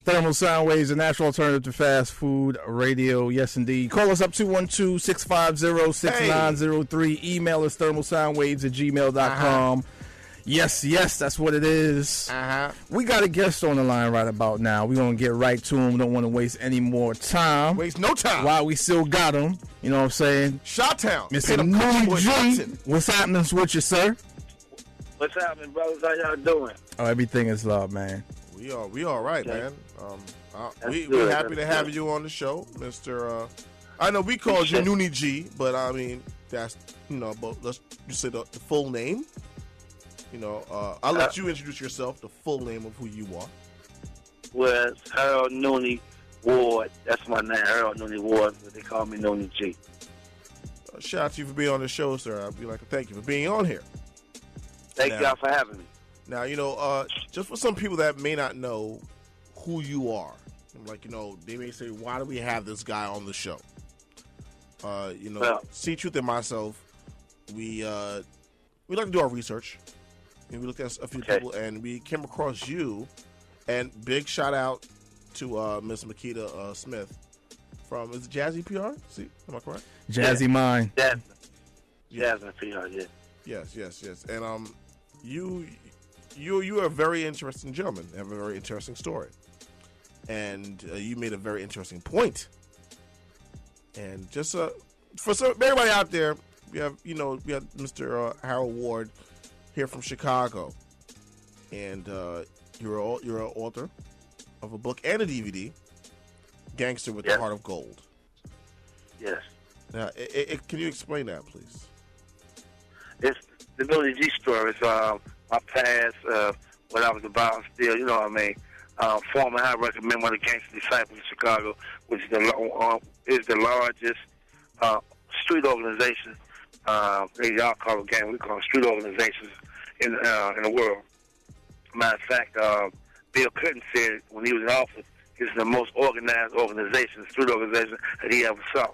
Thermal Soundwaves, a natural alternative to fast food radio. Yes, indeed. Call us up 212-650-6903. Email us thermalsoundwaves@gmail.com. Yes, that's what it is. We got a guest on the line right about now. We're going to get right to him. Don't want to waste any more time. Waste no time. While we still got him. You know what I'm saying? Shot-town. Mr. Noonie G. What's happening with you, sir? What's happening, brothers? How y'all doing? Oh, everything is love, man. We all right, man. We're happy to have you on the show, Mr. I know we called you Noonie G, but I mean that's but let's just say the full name. I'll let you introduce yourself, the full name of who you are. Well, it's Harold Noonie Ward. That's my name, Harold Noonie Ward, but they call me Noonie G. Shout out to you for being on the show, sir. I'd be like, thank you for being on here. Thank y'all for having me. Now, just for some people that may not know who you are, they may say, why do we have this guy on the show? See, Truth and myself, we like to do our research. And we looked at a few people, and we came across you. And big shout out to Miss Makita Smith from, is it Jazzy PR? See, am I correct? Jazzy Mind. Jasmine PR, yeah. Yes. And you are a very interesting gentleman. You have a very interesting story. And you made a very interesting point. And just for everybody out there, we have Mr. Harold Ward here from Chicago, and you're an author of a book and a DVD, Gangster with the Heart of Gold. Yes. Now, can you explain that, please? It's the Noonie G story. It's my past, what I was about, still, you know what I mean. Former I recommend one of the Gangster Disciples in Chicago, which is the largest street organization. Y'all call it gang. We call it street organizations in the world. Matter of fact, Bill Clinton said when he was in office, it's the most organized organization, street organization that he ever saw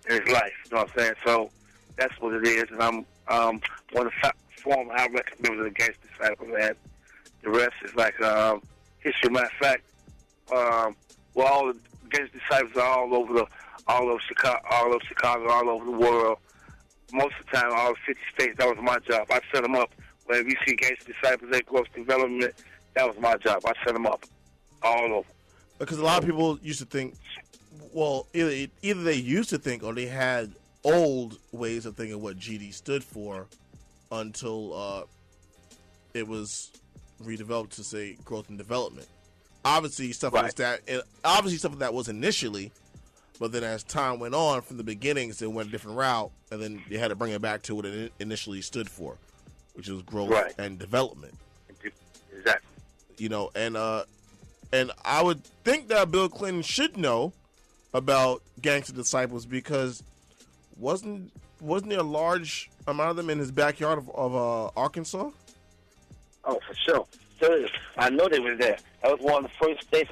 in his life. You know what I'm saying? So that's what it is. And I'm one of the former I recommend of the Gangster Disciples, and the rest is like history. Matter of fact, all the Gangster Disciples are all over Chicago, all over the world. Most of the time, all 50 states, that was my job. I set them up. Whenever you see Gangster Disciples at growth development, that was my job. I set them up all over. Because a lot of people used to think, well, either they used to think or they had old ways of thinking what GD stood for until it was redeveloped to say growth and development. Obviously, stuff like that. Obviously, stuff like that was initially, but then as time went on, from the beginnings, it went a different route, and then they had to bring it back to what it initially stood for, which was growth and development. Exactly. And I would think that Bill Clinton should know about Gangster Disciples, because wasn't there a large amount of them in his backyard of Arkansas? Oh, for sure. I know they were there. That was one of the first states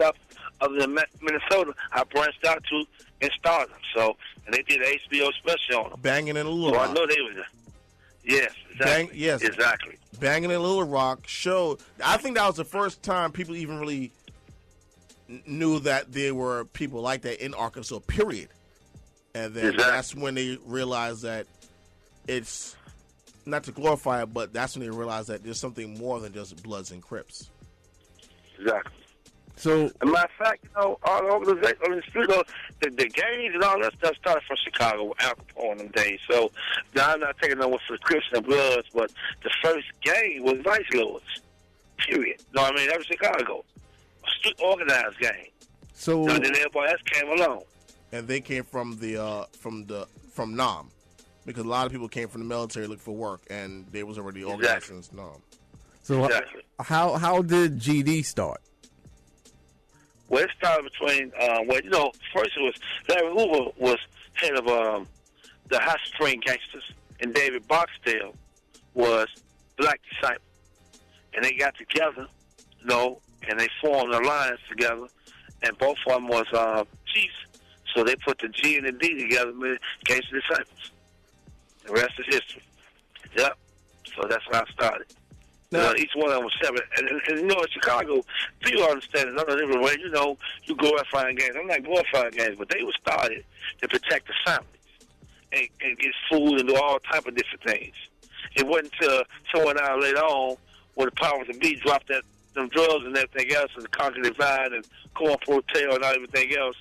other than Minnesota I branched out to and started them. So, and they did an HBO special on them. Banging in Little Rock. I know they were there. Yes, exactly. Exactly. Banging in Little Rock showed. I think that was the first time people even really knew that there were people like that in Arkansas, period. And then that's when they realized that it's not to glorify it, but that's when they realized that there's something more than just Bloods and Crips. Exactly. So, as a matter of fact, all the organizations on the street, the gangs and all that stuff started from Chicago with Al Capone in them days. So now I'm not taking no one for the Crips and Bloods, but the first gang was Vice Lords. Period. You know what I mean? That was Chicago, a street organized gang. So then everybody else came along, and they came from from NAM, because a lot of people came from the military looking for work, and they was already organized in NAM. So how did GD start? Well, it started between, first it was Larry Hoover was head of the Hot Spring Gangsters, and David Barksdale was Black Disciple. And they got together, and they formed an alliance together, and both of them was chiefs. So they put the G and the D together, made Gangster Disciples. The rest is history. Yep. So that's how I started. Each one of them was seven. And you know, in Chicago, people understand another different way. You know, you glorifying gangs. I'm not glorifying gangs, but they were started to protect the families and get food and do all type of different things. It wasn't until someone out later on, when the powers that be dropped them drugs and everything else, and the Conquer Divine and Cornport Tail and everything else,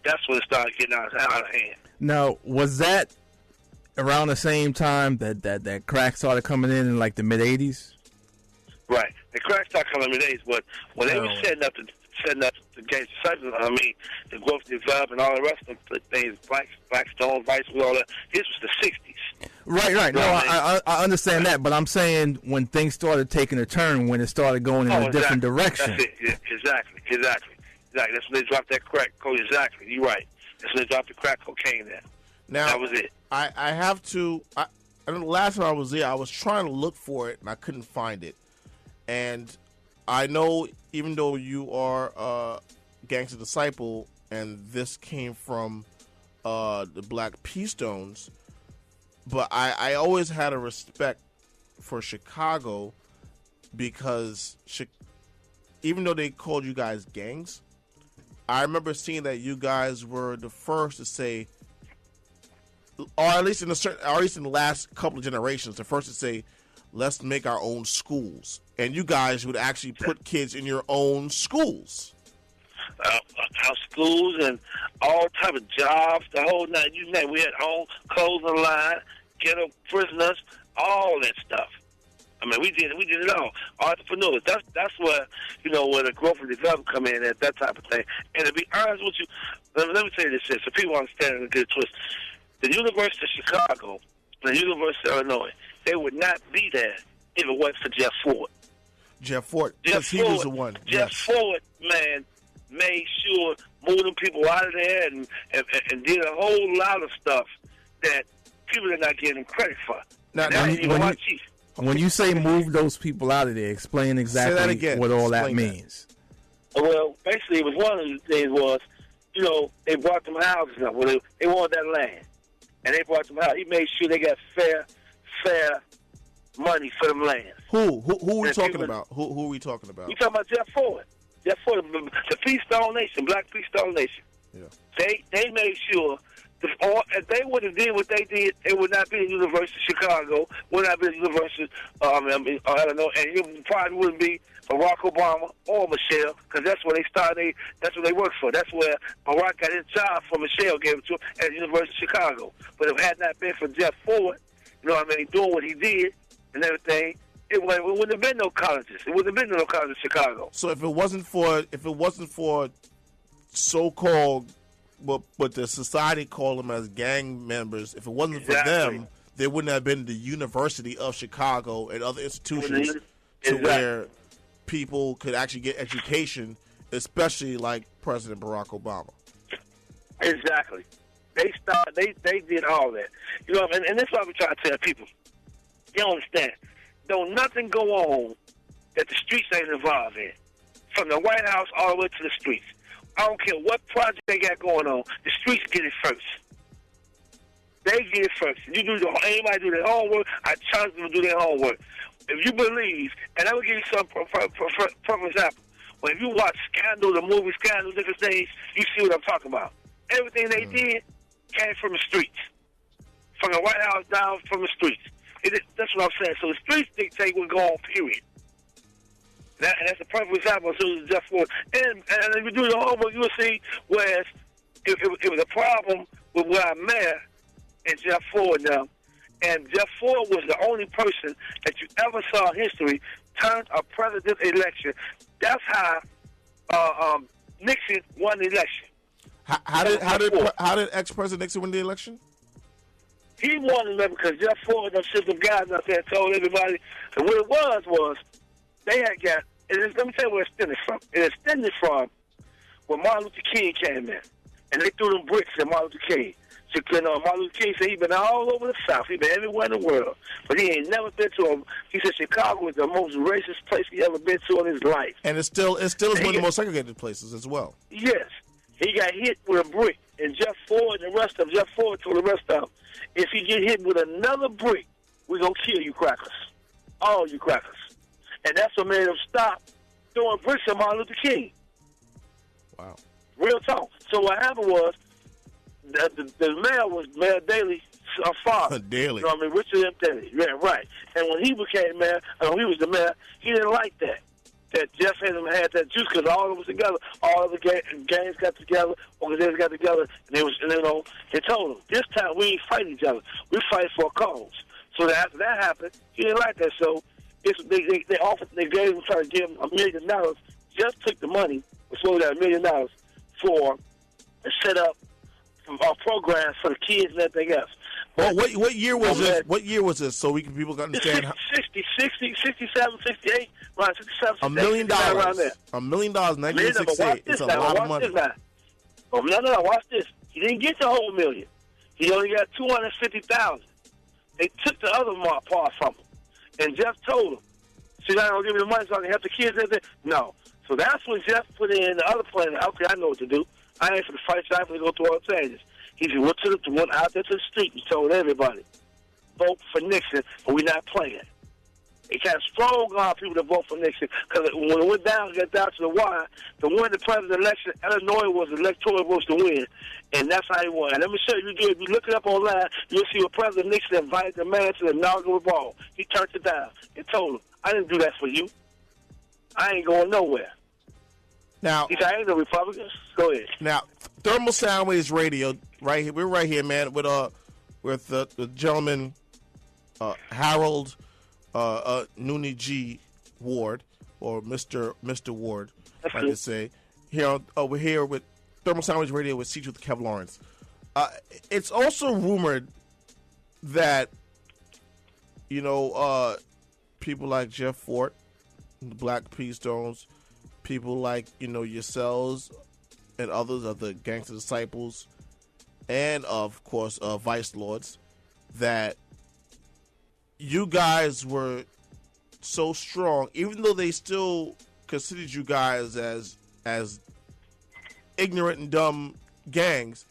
that's when it started getting out of hand. Now, was that around the same time that crack started coming in like the mid-'80s? Right. The crack started coming in the mid-'80s, but when they were setting up the Gangster Disciples, I mean, the growth developed and all the rest of the things, Blackstone, Vicewood, all that, this was the 60s. Right. No, I understand that, but I'm saying when things started taking a turn, when it started going in a different direction. That's it. Yeah, exactly. That's when they dropped that crack cocaine. Exactly. You're right. That's when they dropped the crack cocaine there. Now, that was it. I have to. I the last time I was there, I was trying to look for it and I couldn't find it. And I know, even though you are a Gangster Disciple, and this came from the Black P Stones, but I always had a respect for Chicago because even though they called you guys gangs, I remember seeing that you guys were the first to say, or at least in the last couple of generations, the first to say, let's make our own schools. And you guys would actually put kids in your own schools. Our schools and all type of jobs, the whole night. You name, we had our own clothing line, ghetto prisoners, all that stuff. I mean, we did it all. Entrepreneurs. That's where, you know, where the growth and development come in at, that type of thing. And to be honest with you, let me tell you this, so people understand a good twist. The University of Chicago, the University of Illinois, they would not be there if it wasn't for Jeff Ford. Jeff Ford, because he was the one. Jeff Ford, man, made sure moved them people out of there and did a whole lot of stuff that people are not getting credit for. Now, when you say move those people out of there, explain exactly what all that means. Well, basically, it was one of the things was, you know, they brought them houses up. Well, they wanted that land, and they brought them out. He made sure they got fair money for them lands. Who are we talking about? Who are we talking about? We talking about Jeff Ford. Jeff Ford, the P Stone Nation, Black P Stone Nation. Yeah. They made sure if they would have did what they did, it would not be the University of Chicago, would not be the University, I don't know, and it probably wouldn't be Barack Obama or Michelle, because that's where they started. That's what they worked for. That's where Barack got his job for. Michelle gave it to him at the University of Chicago. But if it had not been for Jeff Ford, you know what I mean, doing what he did and everything, it wouldn't have been no colleges. It wouldn't have been no colleges in Chicago. So if it wasn't for so-called, but the society called them as gang members, if it wasn't for them, there wouldn't have been the University of Chicago and other institutions where people could actually get education, especially like President Barack Obama. Exactly. They did all that. You know, and that's why we try to tell people. You don't understand. Don't nothing go on that the streets ain't involved in. From the White House all the way to the streets. I don't care what project they got going on. The streets get it first. They get it first. Anybody do their homework, I challenge them to do their homework. If you believe, and I will give you some for example. When you watch Scandal, the movie Scandal, different things, you see what I'm talking about. Everything they did came from the streets. From the White House down from the streets. That's what I'm saying. So the streets dictate what's going on, period. And that's a perfect example of Jeff Ford. And if you do the homework, you will see where it was a problem with where I'm mayor and Jeff Ford now. And Jeff Ford was the only person that you ever saw in history turn a president election. That's how Nixon won the election. How did ex-President Nixon win the election? He won the election because Jeff Ford and them guys out there told everybody. And what it was they had got. Let me tell you where it extended from. It extended from when Martin Luther King came in, and they threw them bricks at Martin Luther King. So, Martin Luther King said he's been all over the South. He's been everywhere in the world, but he ain't never been to he said Chicago is the most racist place he ever been to in his life. And it still is one of the most segregated places as well. Yes. He got hit with a brick, and Jeff Ford told the rest of them, if he get hit with another brick, we're going to kill you crackers. All you crackers. And that's what made them stop throwing bricks at Martin Luther King. Wow. Real talk. So what happened was, the mayor was Mayor Daley's father. Daley. You know what I mean? Richard M. Daley. Yeah, right. And when he became mayor, when he was the mayor, he didn't like that. That Jeff had that juice because all of them was together. All of the gangs got together, organizations got together, and they told them, this time we ain't fighting each other. We fight for a cause. So after that happened, he didn't like that. So they offered, they gave him, tried to give him $1 million. Just took the money, was sold at $1 million for to set up programs for the kids and everything else. Well, what year was this? What year was this? So people can understand. 67, 68, right? 67, $1 million. Around there. $1 million, 1968. It's a lot of money. Oh, no, watch this. He didn't get the whole $1 million. He only got $250,000. They took the other part from him, and Jeff told him, "See, I don't give me the money so I can help the kids." No. So that's when Jeff put in the other plan. Okay, I know what to do. I ain't for the fight. I ain't for to go through all the changes. He went out there to the street and told everybody, vote for Nixon, but we're not playing. He kind of strong on people to vote for Nixon because when it got down to the wire, to win the presidential election, Illinois was the electoral votes to win, and that's how he won. And let me show you, if you look it up online, you'll see where President Nixon invited the man to the inaugural ball. He turned it down and told him, I didn't do that for you. I ain't going nowhere. Now, he said, I ain't no Republicans. Go ahead. Now, Thermal Soundwaves Radio, right here. We're right here, man, with the gentleman Harold Noonie G Ward, or Mr. Ward, That's like to say. Here, we're here with Thermal Soundwaves Radio with C Truth Kev Lawrence. It's also rumored that people like Jeff Fort, the Black Peace Stones, people like yourselves and others of the Gangster Disciples, and of course Vice Lords, that you guys were so strong, even though they still considered you guys as ignorant and dumb gangs.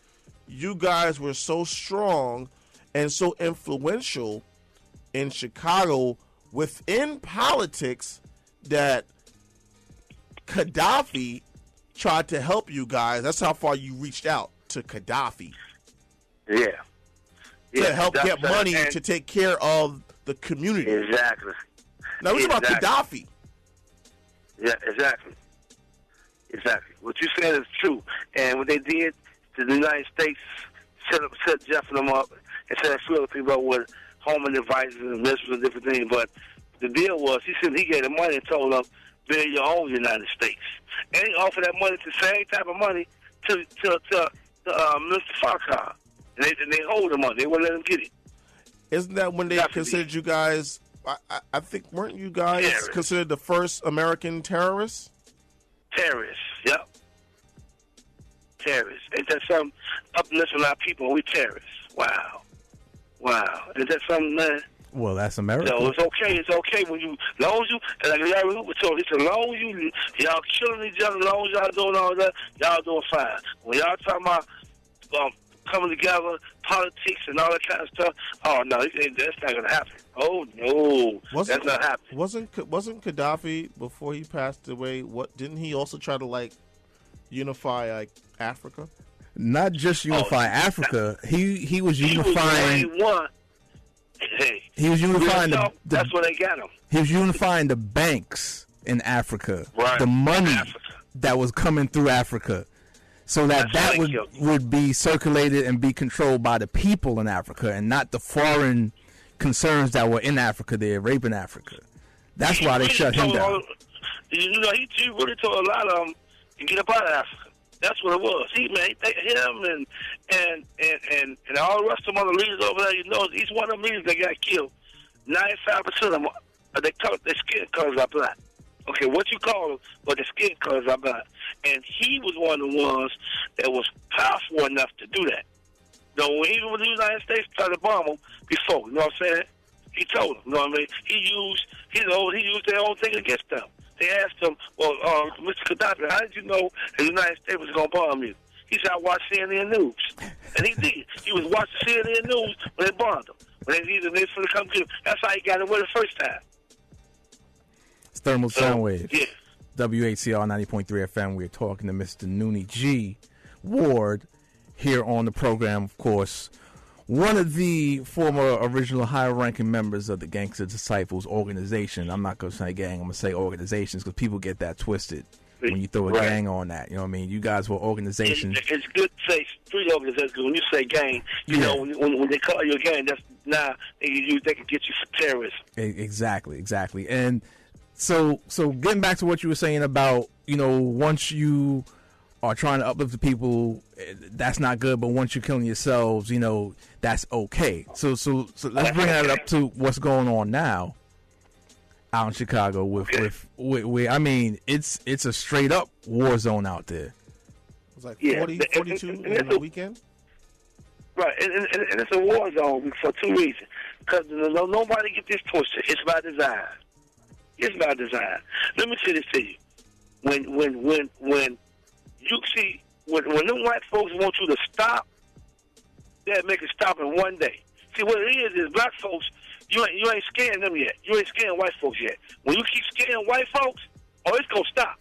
You guys were so strong and so influential in Chicago within politics that Gaddafi tried to help you guys. That's how far you reached out to Gaddafi. Yeah. To help get money to take care of the community. Exactly. Now, we're talking about Gaddafi. Yeah, exactly. What you said is true. And what they did to the United States, set Jeff and them up, and set a few other people up with homing devices and missiles and different things. But the deal was, he gave the money and told them, build your own United States. And he offered that money, the same type of money, to Mr. Farrakhan. And they hold him on. They wouldn't let him get it. Isn't that when they considered you guys, I think, weren't you guys considered the first American terrorists? Terrorists, yep. Terrorists. Ain't that something? Uplifting our people, we terrorists. Wow. Is that something, man? Well, that's America. So it's okay when you, as long as you, like Larry Hoover told, it's as long as y'all killing each other, as long as y'all doing all that, y'all doing fine. When y'all talking about coming together, politics and all that kind of stuff, oh no, that's not gonna happen. Oh no, that's not happening. Wasn't Gaddafi, before he passed away, didn't he also try to unify Africa? Not just unify Africa. He was unifying. He was unifying that's where they got him. He was unifying the banks in Africa, right. The money that was coming through Africa, so that would be circulated and be controlled by the people in Africa and not the foreign concerns that were in Africa there, raping Africa. That's why they shut him down. He really told a lot of them to get up out of Africa. That's what it was. Him and all the rest of them other leaders over there, each one of them leaders that got killed, 95% of them, their skin colors are black. Okay, what you call them, but their skin colors are black. And he was one of the ones that was powerful enough to do that. Even when the United States tried to bomb him before, you know what I'm saying? He told them, you know what I mean? He used their own thing against them. They asked him, well, Mr. Gaddafi, how did you know the United States was going to bomb you? He said, I watched CNN News. And he did. He was watching CNN News when they bombed him. When they for to come get him. That's how he got away the first time. Thermal Soundwaves. Yeah. WHCR 90.3 FM. We're talking to Mr. Noonie G. Ward here on the program, of course. One of the former original high-ranking members of the Gangster Disciples organization. I'm not going to say gang, I'm going to say organizations because people get that twisted when you throw a gang on that. You know what I mean? You guys were organizations. It's good to say street organizations because when you say gang, you know, when they call you a gang, that's they can get you for terrorism. Exactly. And so getting back to what you were saying about, you know, once you are trying to uplift the people, that's not good. But once you're killing yourselves, you know, that's okay. So let's bring that up to what's going on now out in Chicago with I mean, it's a straight up war zone out there. It was like 40, 42 in the weekend. Right, and it's a war zone for two reasons. Because nobody get this twisted. It's by design. Let me say this to you. When you see, when them white folks want you to stop, they'll make it stop in one day. See, what it is black folks, you ain't scaring them yet. You ain't scaring white folks yet. When you keep scaring white folks, it's going to stop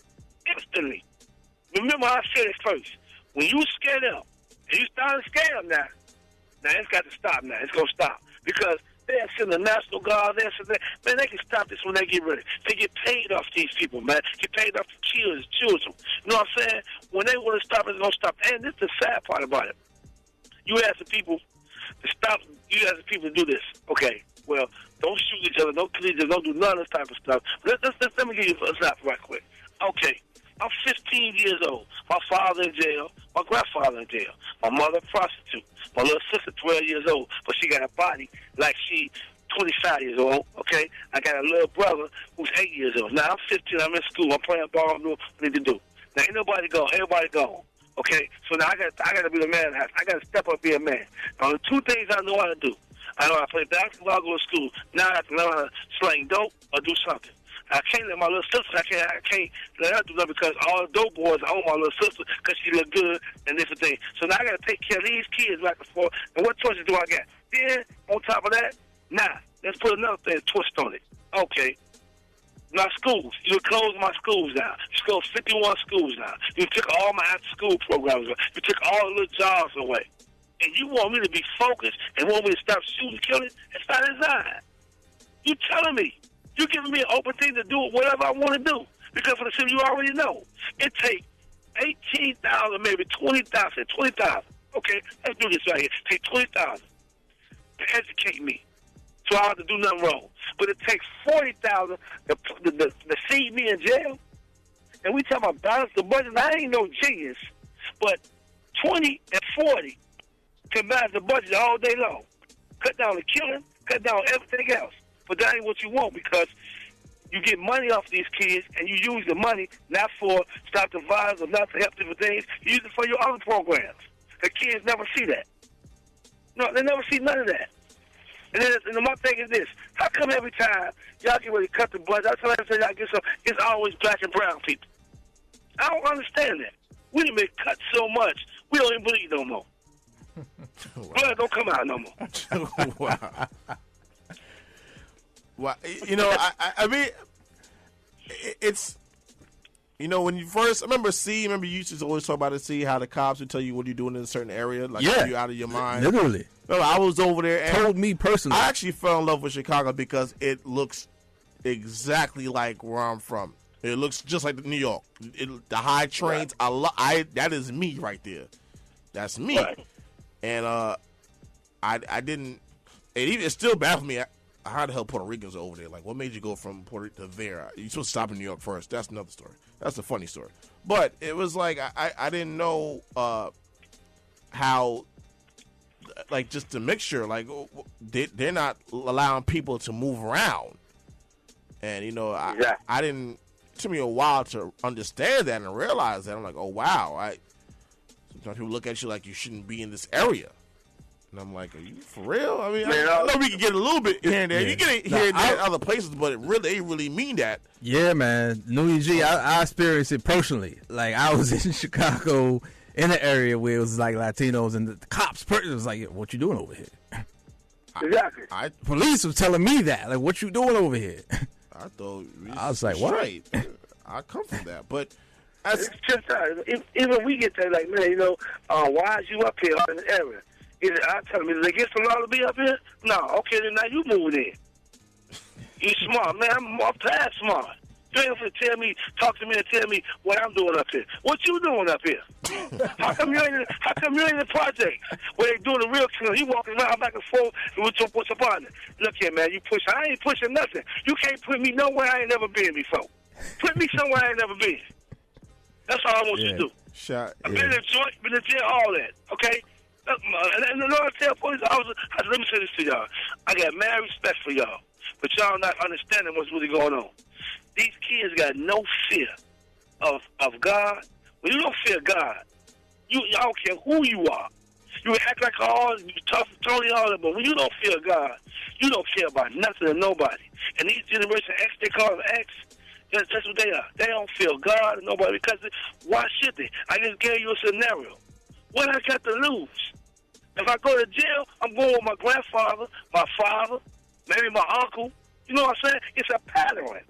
instantly. Remember, I said it first. When you scare them, and you start to scare them now it's got to stop now. It's going to stop. Because they'll send the National Guard, man, they can stop this when they get ready. They get paid off these people, man. Get paid off the children. You know what I'm saying? When they want to stop, it's going to stop. And this is the sad part about it. You ask the people to stop. You ask the people to do this. Okay, well, don't shoot each other. Don't kill each other. Don't do none of this type of stuff. Let me give you an example right quick. Okay, I'm 15 years old. My father in jail. My grandfather in jail. My mother a prostitute. My little sister 12 years old, but she got a body like she 25 years old, okay? I got a little brother who's 8 years old. Now, I'm 15. I'm in school. I'm playing ball. I'm doing what I need to do. Now, ain't nobody gone. Everybody gone, okay? So now I got to be the man of the house. I got to step up and be a man. Now, the two things I know how to do. I know how to play basketball, go to school. Now I have to learn how to sling dope or do something. I can't let my little sister, I can't let her do that because all the dope boys own my little sister because she look good and different things. So now I got to take care of these kids back and forth. And what choices do I got? Then, on top of that, let's put another thing, twist on it. Okay. Now, schools. You close my schools down. You closed 51 schools down. You took all my after-school programs away. You took all the little jobs away. And you want me to be focused and want me to stop shooting, killing? It's not designed. You telling me. You giving me an open thing to do whatever I want to do. Because for the city, you already know. It takes 18,000, maybe 20,000. 20,000. Okay, let's do this right here. Take 20,000 to educate me so I don't have to do nothing wrong. But it takes 40,000 to feed me in jail. And we talking about balance the budget. I ain't no genius. But 20 and 40 can balance the budget all day long. Cut down the killing, cut down everything else. But that ain't what you want because you get money off these kids and you use the money not for stop the violence or not to help different things. You use it for your other programs. The kids never see that. No, they never see none of that. And then my thing is this. How come every time y'all get ready to cut the budget, I tell y'all get some, it's always black and brown people? I don't understand that. We done been cut so much, we don't even bleed no more. Blood don't come out no more. Wow. Well, you know, I mean, it's, you know, when you first, I remember you used to always talk about how the cops would tell you what you're doing in a certain area, like you're out of your mind. Literally. No, I was over there and told me personally. I actually fell in love with Chicago because it looks exactly like where I'm from. It looks just like New York. The high trains, that is me right there. That's me. Right. And I didn't, it's still bad for me. How the hell Puerto Ricans are over there? Like, what made you go from Puerto Rico to there? You're supposed to stop in New York first. That's another story. That's a funny story. But it was like, I didn't know how, like, just the mixture, like, they're not allowing people to move around. And, you know, I didn't, it took me a while to understand that and realize that. I'm like, oh, wow. Sometimes people look at you like you shouldn't be in this area. And I'm like, are you for real? I mean, I know we can get a little bit here and there. Yeah. You get it here and there in other places, but they really mean that. Yeah, man. Noonie G, I experienced it personally. Like, I was in Chicago in an area where it was like Latinos, and the cops was like, what you doing over here? Exactly. Police was telling me that. Like, what you doing over here? I thought I was like, straight. What? I come from that, but it's just even we get that, like, man, why is you up here up in the area? I tell them, is it against the law to be up here? No, okay, then now you move in. You smart, man. I'm past smart. You ain't gonna talk to me and tell me what I'm doing up here. What you doing up here? How come you ain't in the projects where they doing the real killing? You walking around back and forth with your partner. Look here, man. I ain't pushing nothing. You can't put me nowhere I ain't never been before. Put me somewhere I ain't never been. That's all I want you to do. I've been in the joint, been in jail, all that. Okay. And the Lord tell police officers, let me say this to y'all. I got mad respect for y'all, but y'all not understanding what's really going on. These kids got no fear of God. When you don't fear God, I don't care who you are. You act like you tough, Tony, all that, but when you don't fear God, you don't care about nothing and nobody. And these Generation X, they call them X, that's what they are. They don't fear God and nobody because why should they? I just gave you a scenario. What I got to lose? If I go to jail, I'm going with my grandfather, my father, maybe my uncle. You know what I'm saying? It's a pattern.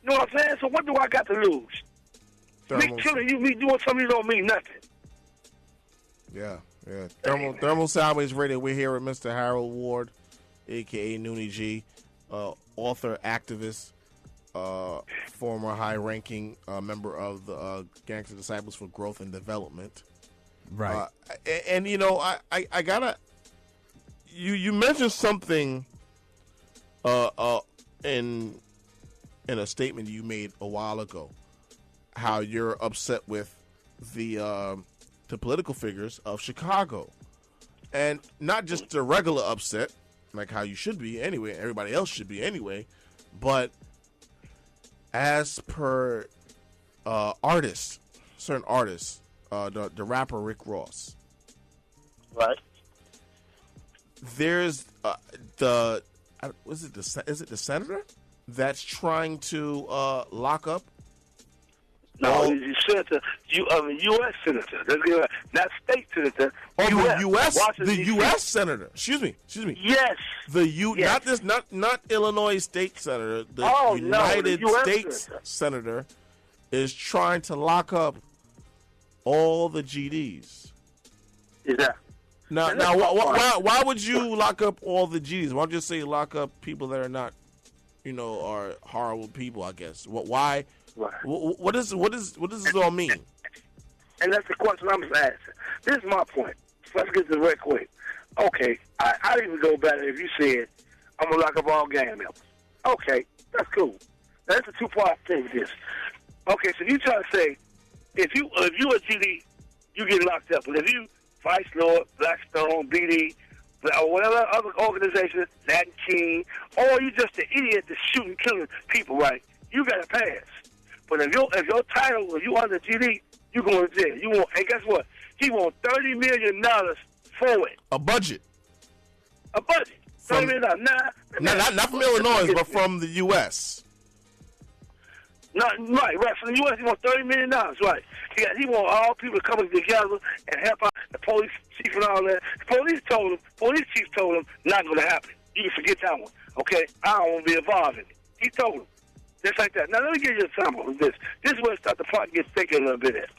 You know what I'm saying? So what do I got to lose? Me killing you, me doing something don't mean nothing. Yeah. Thermal Soundwaves Radio. We're here with Mr. Harold Ward, a.k.a. Noonie G, author, activist, former high-ranking member of the Gangster Disciples for Growth and Development. Right. And I gotta. You mentioned something in a statement you made a while ago, how you're upset with the political figures of Chicago, and not just the regular upset, like how you should be anyway, everybody else should be anyway, but as per certain artists, the rapper Rick Ross. Right. There's is it the senator that's trying to lock up? No, he's a senator. U.S. senator. Not state senator. The U.S. senator. Excuse me. Yes. Yes. Not Illinois state senator. The United States senator is trying to lock up all the GDs. Yeah. Now, why would you lock up all the GDs? Why don't you just say lock up people that are not, are horrible people? I guess. Why? Right. What does this all mean? And that's the question I'm asking. This is my point. Let's get to it real quick. Okay, I'd even go better if you said, I'm going to lock up all gang members. Okay, that's cool. Now, that's a two-part thing with this. Okay, so you try to say, if you a GD, you get locked up. But if you Vice Lord, Blackstone, BD, or whatever other organization, Latin King, or you just an idiot that's shooting, killing people, right, you got to pass. But if your title, if you under GD, you going to jail. And guess what? He want $30 million for it. A budget. $30 million. Not from Illinois, but from the U.S. Right. From the U.S., he wants $30 million, right. He want all people coming together and help out the police chief and all that. The police chief told him, not going to happen. You can forget that one, okay? I don't want to be involved in it. He told him. Just like that. Now, let me give you an example of this. This is where the plot gets thicker a little bit at.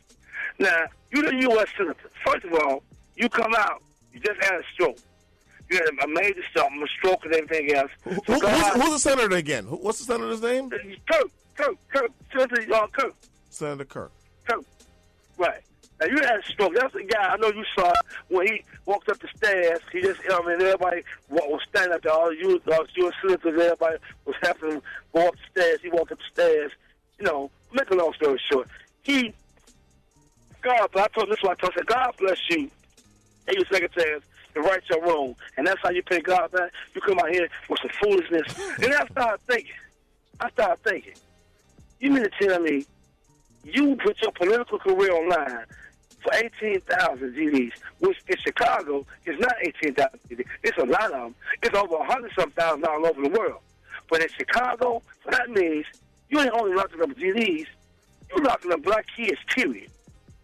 Now, you're the U.S. senator. First of all, you come out, you just had a stroke. You had a major stroke and everything else. Who's the senator again? What's the senator's name? Kirk. Senator Kirk. Right. Now, you had a stroke. That's the guy, I know you saw when he walked up the stairs. He just, everybody was standing up there. All the U.S. senators, everybody was helping him go up the stairs. He walked up the stairs. Make a long story short. I told him this one. I told him, God bless you. And your secretaries to write your room. And that's how you pay God back. You come out here with some foolishness. And I started thinking, you mean to tell me you put your political career online for 18,000 GDs, which in Chicago is not 18,000 GDs. It's a lot of them. It's over 100-some thousand all over the world. But in Chicago, so that means you ain't only locking up GDs, you're locking up black kids, period.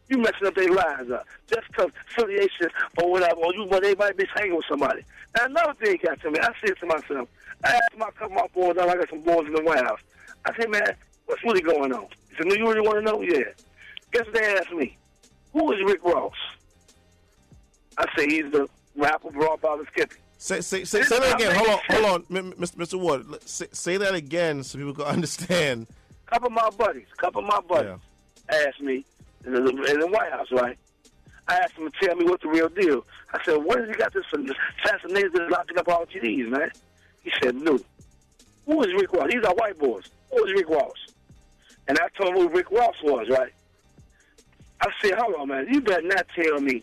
You messing up their lives up just because affiliation or whatever, or you want everybody to be hanging with somebody. Now, another thing got to me. I said to myself, I asked my couple of my boys, I got some boys in the White House. I said, man, what's really going on? He said, no, you really want to know? Yeah. Guess what they asked me? Who is Rick Ross? I say he's the rapper brought by the Skippy. Say that again. Hold on, Mr. Wood. Say that again so people can understand. Couple of my buddies asked me in the White House, right? I asked him to tell me what the real deal. I said, what has he got this assassinated and locking up all GDs, man? He said, no. Who is Rick Ross? These are white boys. Who is Rick Ross? And I told him who Rick Ross was, right? I said, hold on, man. You better not tell me.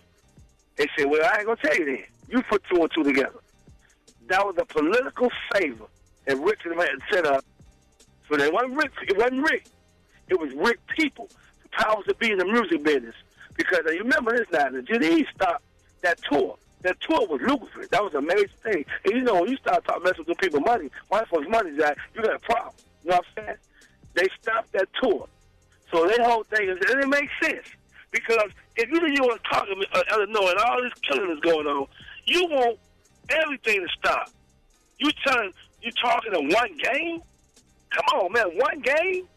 They said, well, I ain't going to tell you then. You put two and two together. That was a political favor that Rick set up. So it wasn't Rick. It was Rick people. The powers that be in the music business. Because you remember this now, the GDE stopped that tour. That tour was lucrative. That was an amazing thing. And you know, when you start messing with people's money, white folks' money, Jack, you got a problem. You know what I'm saying? They stopped that tour. So their whole thing is, and it makes sense. Because if you want to talk to Illinois and all this killing is going on, you want everything to stop. You talking in one game? Come on, man, one game?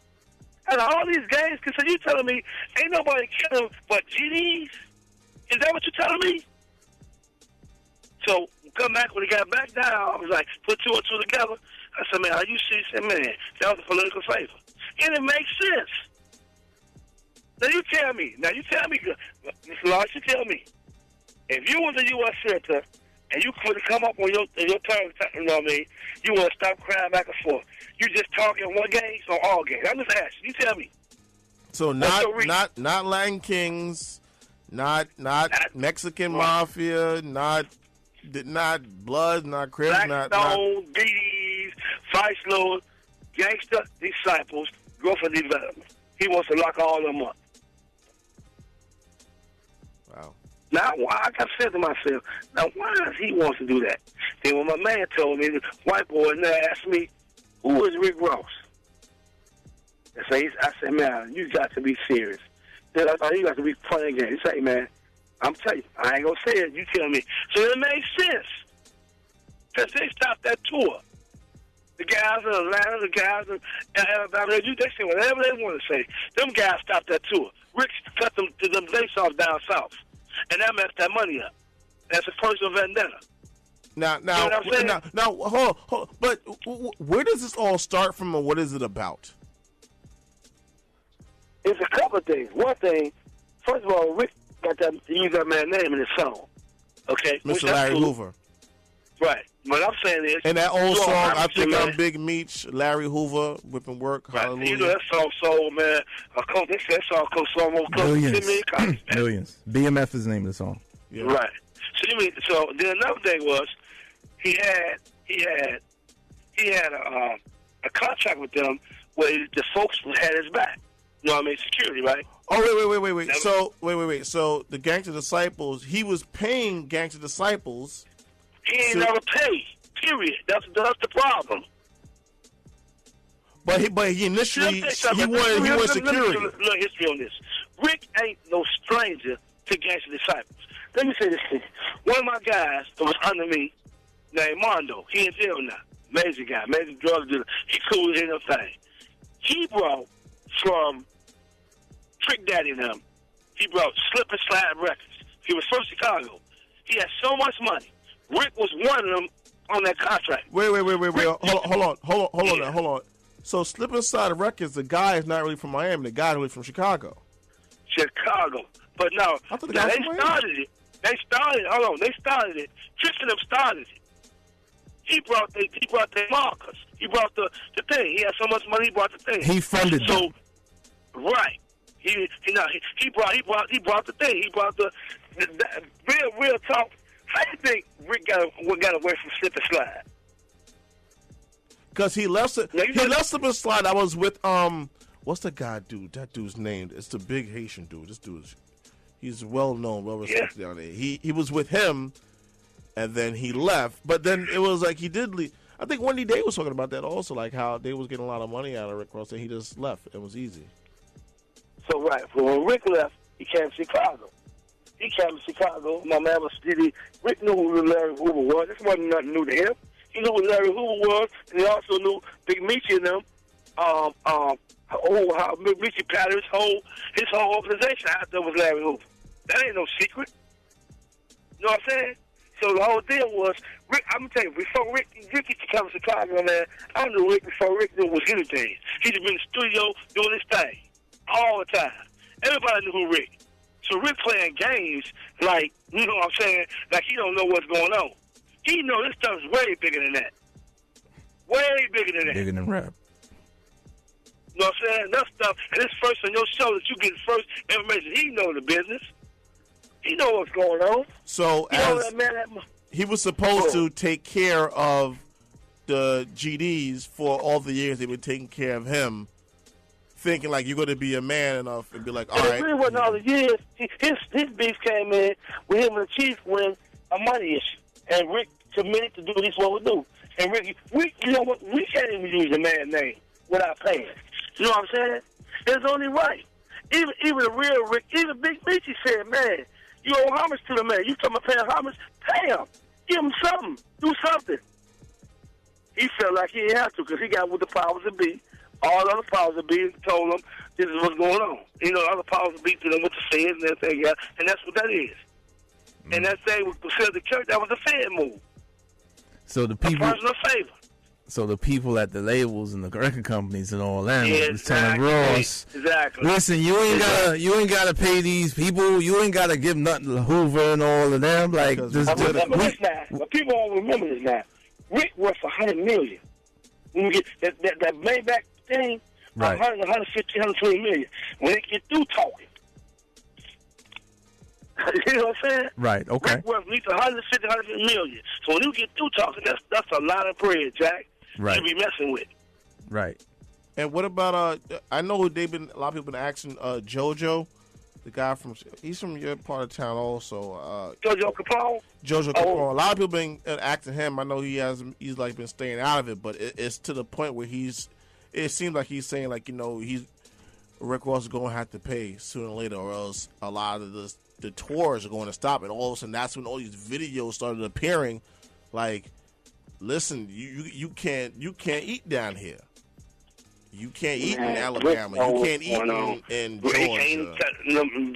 And all these games, because you telling me ain't nobody killing but GDs? Is that what you're telling me? So come back when he got back down, I was like, put two and two together. I said, man, are you serious? He said, man, that was a political favor. And it makes sense. Now you tell me, Mr. Lawrence, you tell me, if you was a U.S. senator and you could come up on your term, you know what I mean, you want to stop crying back and forth. You just talking one game or all games. I'm just asking. You tell me. So not Latin Kings, not Mexican Mafia, not Bloods, not Crips, Blackstone, BDs, Vice Lord, Gangster Disciples, Growth and Development. He wants to lock all of them up. Wow. Now, I said to myself, now why does he want to do that? Then when my man told me, the white boy asked me, who is Rick Ross? I said, man, you got to be serious. Then I thought you got to be playing games. He said, man, I'm telling you, I ain't going to say it. You tell me. So it makes sense. Because they stopped that tour. The guys in Atlanta, the guys in Alabama, they say whatever they want to say. Them guys stopped that tour. Rick cut them to them dates off down south. And that messed that money up. That's a personal vendetta. Now, hold on. But where does this all start from, or what is it about? It's a couple of things. One thing, first of all, Rick got that, he used that man's name in his song. Okay? Mr. Larry Hoover. Right. What I'm saying is... And that old song, I think I'm Big Meech, Larry Hoover, whipping work, right. hallelujah. You know that song sold, man. They said that song cost almost Millions. BMF is the name of the song. Yeah. Right. So then another thing was, he had a contract with them where the folks had his back. You know what I mean? Security, right? Oh, wait. So, wait. So the Gangster Disciples, he was paying Gangster Disciples. He ain't never paid. Period. That's the problem. But he initially he wanted security. Little history on this. Rick ain't no stranger to Gangster Disciples. Let me say this thing. One of my guys that was under me, named Mondo, he in jail now. Amazing guy, amazing drug dealer. He cool as anything. He brought from Trick Daddy and them. He brought Slip and Slide Records. He was from Chicago. He had so much money. Rick was one of them on that contract. Wait. Hold on. So Slip and Slide Records, the guy is not really from Miami. The guy is from Chicago. But no, I thought the guy started it. They started it. Tristan them started it. He brought the markers. He brought the thing. He had so much money. He brought the thing. He funded them. Right. He brought the thing. He brought the real talk. How do you think Rick got away from Slip and Slide? Because he left Slip and Slide. I was with what's the guy dude? That dude's name. It's the big Haitian dude. This dude he's well known, well respected down there. He was with him, and then he left. But then it was like he did leave. I think Wendy Day was talking about that also, like how they was getting a lot of money out of Rick Ross, and he just left. It was easy. So right, when Rick left, He came to Chicago. My man was Stevie. Rick knew who Larry Hoover was. This wasn't nothing new to him. He knew who Larry Hoover was, and he also knew Big Meechie and them. How Big Meechie patted his whole organization after it was Larry Hoover. That ain't no secret. You know what I'm saying? So the whole deal was, Rick, I'm going to tell you, before Rick used to come to Chicago, man, I knew Rick before Rick knew was anything. He'd have been in the studio doing his thing all the time. Everybody knew who Rick. So Rick playing games like, you know what I'm saying, like he don't know what's going on. He know this stuff's way bigger than that. Way bigger than that. Bigger than rap. You know what I'm saying? That stuff, and it's first on your show that you get first information. He know the business. He know what's going on. So he was supposed to take care of the GDs for all the years they've been taking care of him, thinking like you're going to be a man enough and be like, all right. It really wasn't all the years. His beef came in with him and the Chief when a money issue. And Rick committed to do this what we do. And Rick, you know what? We can't even use a man's name without paying. You know what I'm saying? It's only right. Even the real Rick, even Big Meechie said, man, you owe homage to the man. You talking about paying homage? Pay him. Give him something. Do something. He felt like he didn't have to because he got with the powers that be. All the other powers that be told him this is what's going on. You know, other powers that be to them with the feds and everything, yeah, and that's what that is. And that thing was considered the church. That was a Fed move. So the people, a personal favor. So the people at the labels and the record companies and all that was telling Ross, listen, you ain't gotta pay these people. You ain't gotta give nothing to Hoover and all of them. Like, but people don't remember this now. Rick worth $100 million. When we get that Maybach thing, right. 150, 120 million. When they get through talking. You know what I'm saying? Right, okay. Rick worth at least 150, 150 million. So when you get through talking, that's a lot of bread, Jack. Right. You be messing with. Right. And what about I know a lot of people been asking JoJo, the guy he's from your part of town also. JoJo Capone? JoJo Capone. A lot of people been asking him. I know he's like been staying out of it, but it's to the point where it seems like he's saying like, you know, Rick Ross is going to have to pay sooner or later, or else a lot of the tours are going to stop. And all of a sudden, that's when all these videos started appearing. Like, listen, you can't eat down here. You can't eat in Alabama. You can't eat in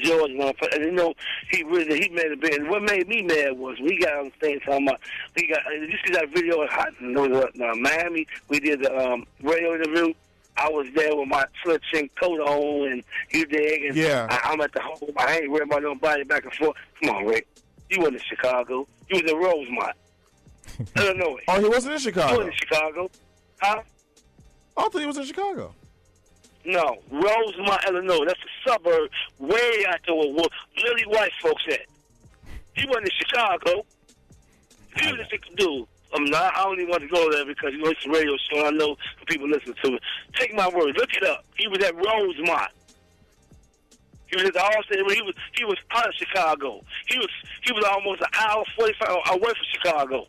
Georgia. And you know, he made a bit. What made me mad was we got on stage talking about you see that video in Miami. We did the radio interview. I was there with my switching coat on, and you dig, and I'm at the home. I ain't worried about nobody back and forth. Come on, Rick. You wasn't in Chicago. You was in Rosemont, Illinois. Oh, he wasn't in Chicago? You wasn't in Chicago. Huh? I thought he was in Chicago. No, Rosemont, Illinois. That's a suburb way out there where lily white folks at. He wasn't in Chicago. He was a dude. I don't even want to go there because it's a radio show. I know people listen to it. Take my word. Look it up. He was at Rosemont. He was at the All-State. He was out of Chicago. He was almost an hour 45 away from Chicago.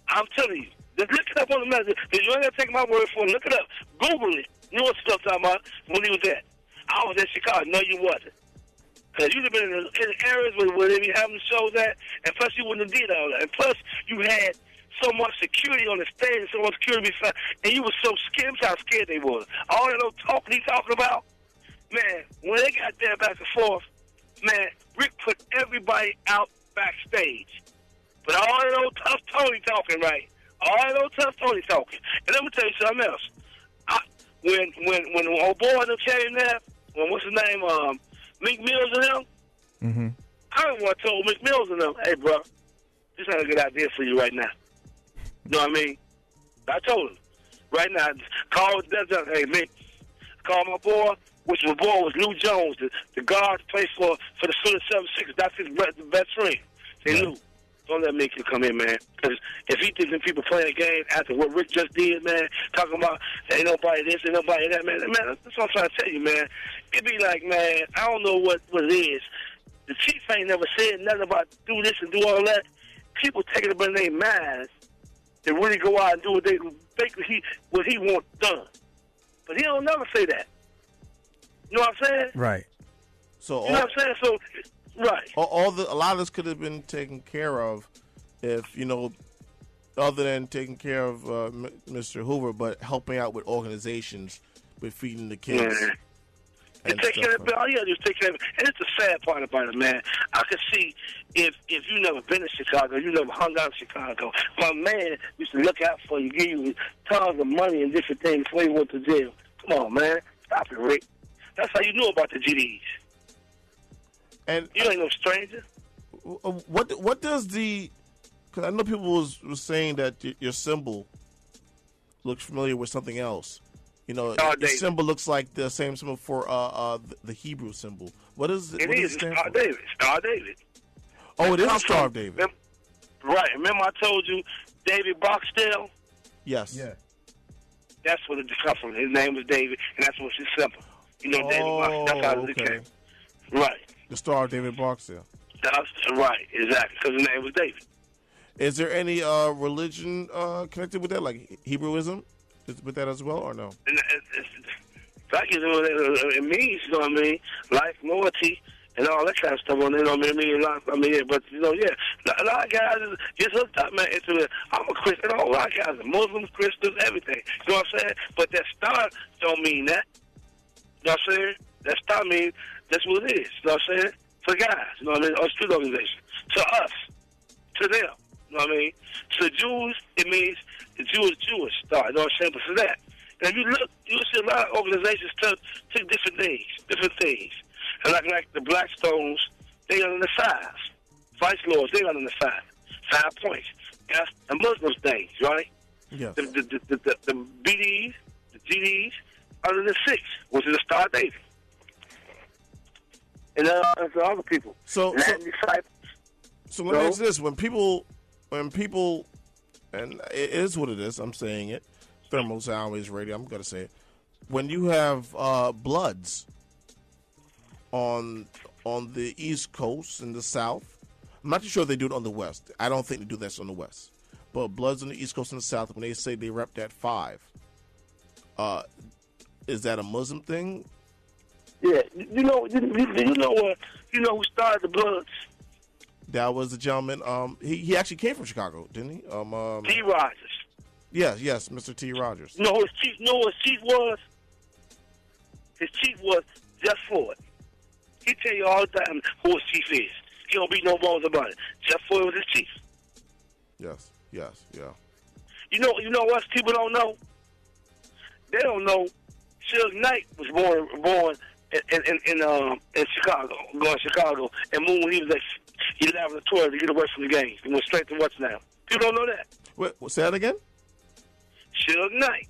I'm telling you. Just look it up on the message. You ain't got to take my word for it. Look it up. Google it. You know what stuff I'm talking about when he was at. I was at Chicago. No, you wasn't. Because you'd have been in areas where they be having shows at, and plus you wouldn't have did all that. And plus you had so much security on the stage and so much security beside, and you was so scared. How scared they was. All that little talking he talking about, man, when they got there back and forth, man, Rick put everybody out backstage. But all that old tough Tony talking, right? All that old tough Tony talking. And let me tell you something else. When old boy came there, what's his name, Meek Mills and him, mm-hmm. I was one told Meek Mills and them, hey, bro, this ain't a good idea for you right now. You know what I mean? I told him, right now, hey, Mick, call my boy, which my boy was Lou Jones, the guard to play for the Philly 76. That's his best friend. Say, Lou, don't let Mick come in, man. Because if he thinking people playing a game after what Rick just did, man, talking about ain't nobody this, ain't nobody that, man, that's what I'm trying to tell you, man. It be like, man, I don't know what it is. The chief ain't never said nothing about do this and do all that. People take it up in their minds and really go out and do what he wants done. But he don't never say that. You know what I'm saying? Right. So you know what I'm saying? So, right. A lot of this could have been taken care of if, other than taking care of Mr. Hoover, but helping out with organizations with feeding the kids. Yeah. And take care of it. All you gotta do is take care of it. And it's the sad part about it, man. I can see if you never been to Chicago, you never hung out in Chicago, my man used to look out for you, give you tons of money and different things before you went to jail. Come on, man. Stop it, Rick. That's how you knew about the GDs. And you ain't no stranger. What does the... Because I know people was saying that your symbol looks familiar with something else. Your symbol looks like the same symbol for the Hebrew symbol. What is it? It's Star David. Star David. Oh, it is a Star of David. Right. Remember I told you David Barksdale? Yes. Yeah. That's what it comes from. His name was David, and that's what's his symbol. David Barksdale. That's how it came. Right. The Star of David Barksdale. That's right. Exactly. Because his name was David. Is there any religion connected with that, like Hebrewism? With that as well, or no? It means, you know what I mean, life, loyalty, and all that kind of stuff. You know what I mean? But a lot of guys just hooked up, man, into it. I'm a Christian. A lot of guys are Muslims, Christians, everything. You know what I'm saying? But that star don't mean that. You know what I'm saying? That star means that's what it is. You know what I'm saying? For guys, you know what I mean? Or street organization. To us. To them. You know what I mean? To Jews, it means the Jewish star. You know what I'm saying? But for that, and if you look, you'll see a lot of organizations took different things. And like the Blackstones, they are on the sides. Vice Lords, they are on the side. 5 points. That's the Muslim things, right? Yes. The BDs, the GDs, under the 6, which is the Star of David. And the other people. So let me ask this: when people, and it is what it is. I'm saying it. Thermal Soundwaves Radio. I'm gonna say it. When you have Bloods on the East Coast and the South, I'm not too sure if they do it on the West. I don't think they do this on the West. But Bloods on the East Coast and the South, when they say they rep that 5, is that a Muslim thing? Yeah, you know who started the Bloods? That was the gentleman. He actually came from Chicago, didn't he? T. Rogers. Yes, Mr. T. Rogers. You know who his chief was? His chief was Jeff Ford. He tell you all the time who his chief is. He don't be no bones about it. Jeff Ford was his chief. Yes, yeah. You know what people don't know? They don't know Suge Knight was born in Chicago, going to Chicago, and moved when he was like 11 or 12 to get away from the game. He went straight to what's now. People don't know that. Wait, say that again? Suge Knight.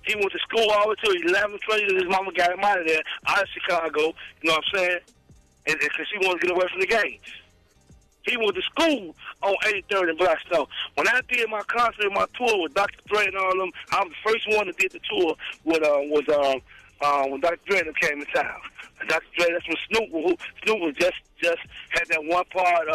He went to school all the way till 11, 12 years. His mama got him out of there, out of Chicago, you know what I'm saying? Because he wanted to get away from the games. He went to school on 83rd and Blackstone. When I did my concert, my tour with Dr. Dre and all of them, I was the first one that did the tour with when Dr. Dre came in town. And Dr. Dre, that's when Snoop was just had that one part,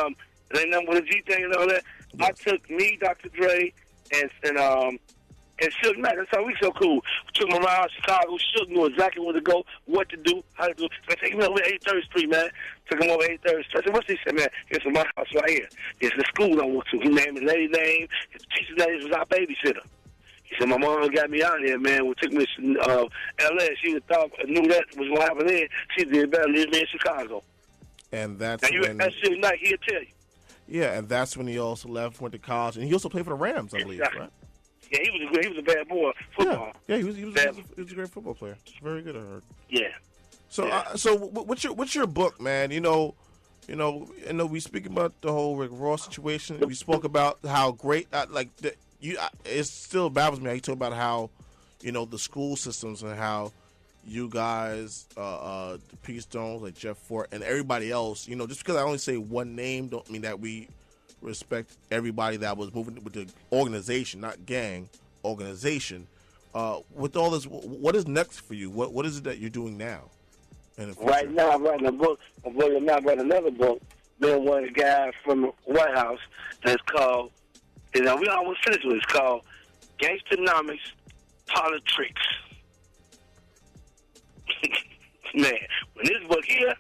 it ain't nothing with a G thing and all that. Yes. I took me, Dr. Dre, and Suge Knight. That's how we so cool. We took him around Chicago. Suge knew exactly where to go, what to do, how to do. So I take him over 83rd Street, man. Took him over 83rd Street. I said, what's this? He said, man, here's my house right here. It's the school I went to. He named his lady's name. His teacher's name was our babysitter. He said, my mom got me out here, man. We took me to L.A. She knew that was going to happen there. She did better leave me in Chicago. And that's when... That's Suge Knight, he'll tell you. Yeah, and that's when he also left, went to college. And he also played for the Rams, I believe, right? Yeah, he was a bad boy. Football. Yeah, he was a great football player. Very good, I heard. Yeah. So, so what's your book, man? You know, we speak about the whole Rick Ross situation. We spoke about how great, it still baffles me how you talk about how, the school systems and how you guys, the P. Stones, like Jeff Ford, and everybody else, just because I only say one name don't mean that we respect everybody that was moving with the organization, not gang, organization. With all this, what is next for you? What is it that you're doing now? Right now, I'm writing a book. I'm writing another book. Been one of the guys from the White House that's called, we almost finished with it. It's called Gangster Politics. man, when this book here,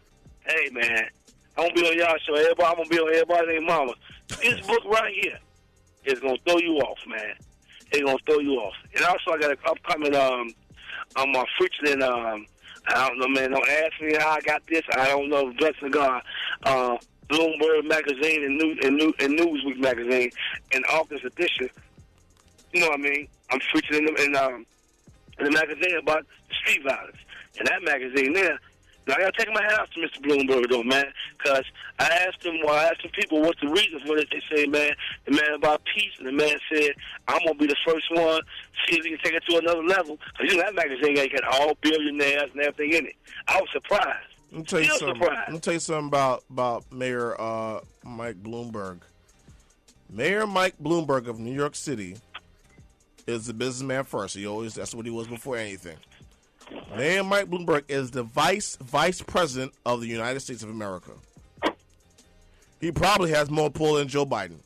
hey, man, I'm going to be on y'all show. Everybody, I'm going to be on everybody's named mama. This book right here is going to throw you off, man. It's going to throw you off. And also, I got an upcoming, I'm featuring, I don't know, man. Don't ask me how I got this. I don't know. Blessing God. Bloomberg magazine and Newsweek magazine in August edition. You know what I mean? I'm featuring in the magazine about street violence. And that magazine there, now I got to take my hat off to Mr. Bloomberg, though, man, because I asked him people what's the reason for this. They say, man, the man about peace, and the man said, I'm going to be the first one, see if he can take it to another level. Because, you know, that magazine got all billionaires and everything in it. I was surprised. Let me tell you something about Mayor Mike Bloomberg. Mayor Mike Bloomberg of New York City is the businessman first. That's what he was before anything. Mayor Mike Bloomberg is the vice president of the United States of America. He probably has more pull than Joe Biden.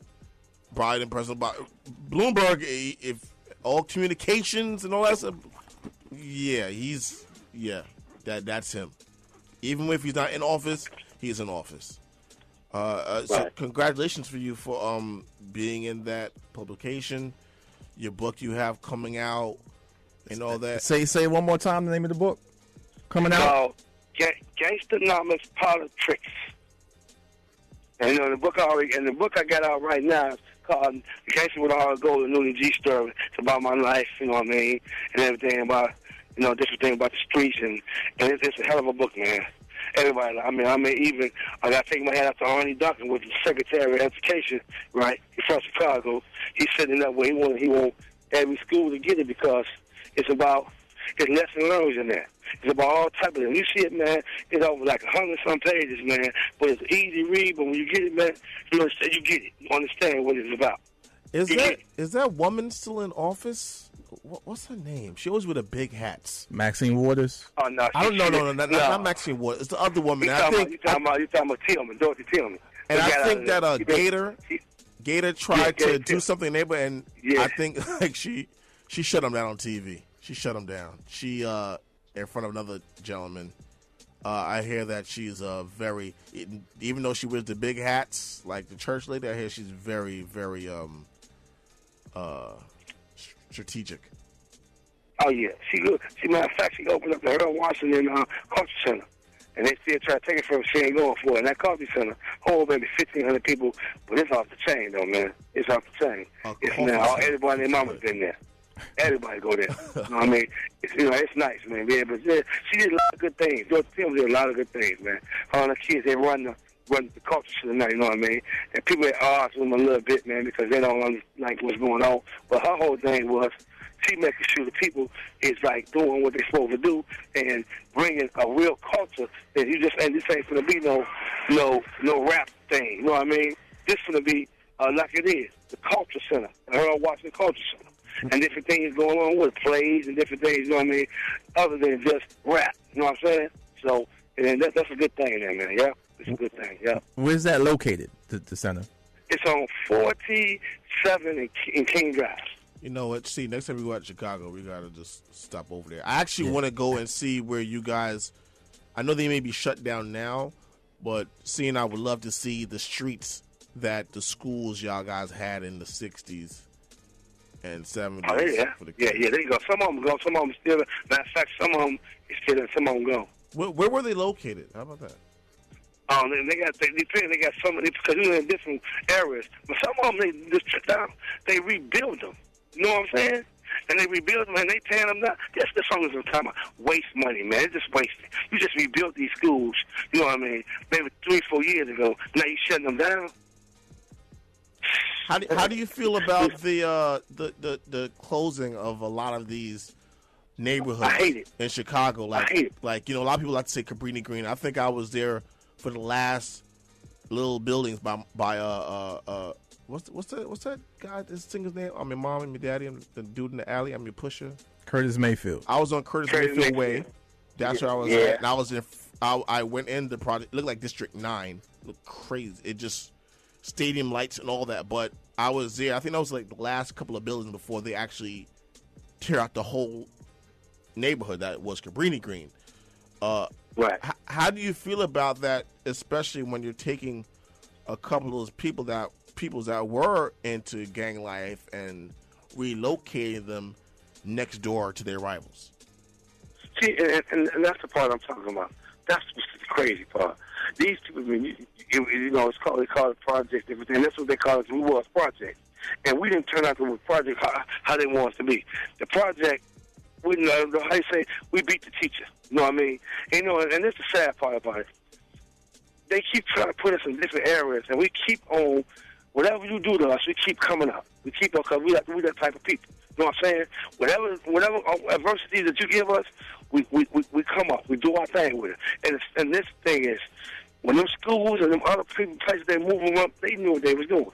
Probably than President Biden. Bloomberg, if all communications and all that stuff, that's him. Even if he's not in office, he's in office. So congratulations for you for being in that publication, your book you have coming out, and all that. Say one more time the name of the book coming out. Gangster Politics. And the book I got out right now is called "The Gangster with All the Gold," the Noonie G story. It's about my life, you know what I mean, and everything about different things about the streets, and it's a hell of a book, man. Everybody, I got to take my hat out to Arnie Duncan, with the Secretary of Education, right? He's from Chicago. He's setting up where he want every school to get it because it's lesson learned in there. It's about all type of them. You see it, man, it's over like 100-some pages, man. But it's easy to read, but when you get it, man, you get it. You understand what it's about. Is that woman still in office? What's her name? She always with the big hats. Maxine Waters? Oh, no. Not Maxine Waters. It's the other woman. You're talking about Tillman, Dorothy Tillman. And I think that Gator tried to do something there, and I think she shut him down on TV. She shut him down. She in front of another gentleman. I hear that she's very, even though she wears the big hats like the church lady, I hear she's very, very strategic. Oh yeah, she good. Matter of fact, she opened up the Earl Washington Culture Center, and they still try to take it from her. She ain't going for it. And that Culture Center, maybe 1,500 people, but it's off the chain though, man. It's off the chain. Everybody and their mama's been there. Everybody go there. You know what I mean? It's nice, man. Yeah, but she did a lot of good things. Dorothy Tillman did a lot of good things, man. Her and the kids, they run the culture center now, you know what I mean? And people at odds with them a little bit, man, because they don't like what's going on. But her whole thing was she making sure the people is like doing what they're supposed to do and bringing a real culture. And this ain't gonna be no rap thing, you know what I mean? This gonna be like it is, the Culture Center, the Earl Washington Culture Center. And different things going on with plays and different things, you know what I mean, other than just rap, you know what I'm saying? So, and that's a good thing there, man, yeah? It's a good thing, yeah. Where's that located, the center? It's on 47 in King Drive. You know what? See, next time we go out to Chicago, we got to just stop over there. I actually want to go and see where you guys, I know they may be shut down now, but I would love to see the streets that the schools y'all guys had in the 60s. And 70s. Oh, yeah. There you go. Some of them go. Some of them still. Matter of fact, some of them is still. Some of them go. Where were they located? How about that? They got some of them because we were in different areas. But some of them they just took down. They rebuild them. You know what I'm saying? And they rebuild them and they tear them down. That's the song I'm talking about. Waste money, man. It's just wasted. You just rebuilt these schools. You know what I mean? Maybe 3-4 years ago. Now you shutting them down. How do you feel about the closing of a lot of these neighborhoods I hate it. in Chicago? I hate it. Like, a lot of people like to say Cabrini Green. I think I was there for the last little buildings by what's that guy? This singer's name? I'm your mom and your daddy. I'm the dude in the alley. I'm your pusher. Curtis Mayfield. I was on Curtis Mayfield Way. That's where I was at. And I was in. I went in the project. It looked like District 9. It looked crazy. It just stadium lights and all that, but I was there. I think that was like the last couple of buildings before they actually tear out the whole neighborhood that was Cabrini Green. Right. How do you feel about that, especially when you're taking a couple of those people that were into gang life and relocating them next door to their rivals? See, and that's the part I'm talking about. That's the crazy part. These people, it's called, they call it project, everything. That's what they call it. We was project, and we didn't turn out to a project how they want us to be. The project, how you say, we beat the teacher. You know what I mean? And that's the sad part about it. They keep trying to put us in different areas, and we keep on, whatever you do to us, we keep coming up. We keep on, because we that type of people. You know what I'm saying? Whatever adversity that you give us, we come up. We do our thing with it. And this thing is, when them schools and them other people, places they move them up, they knew what they was doing.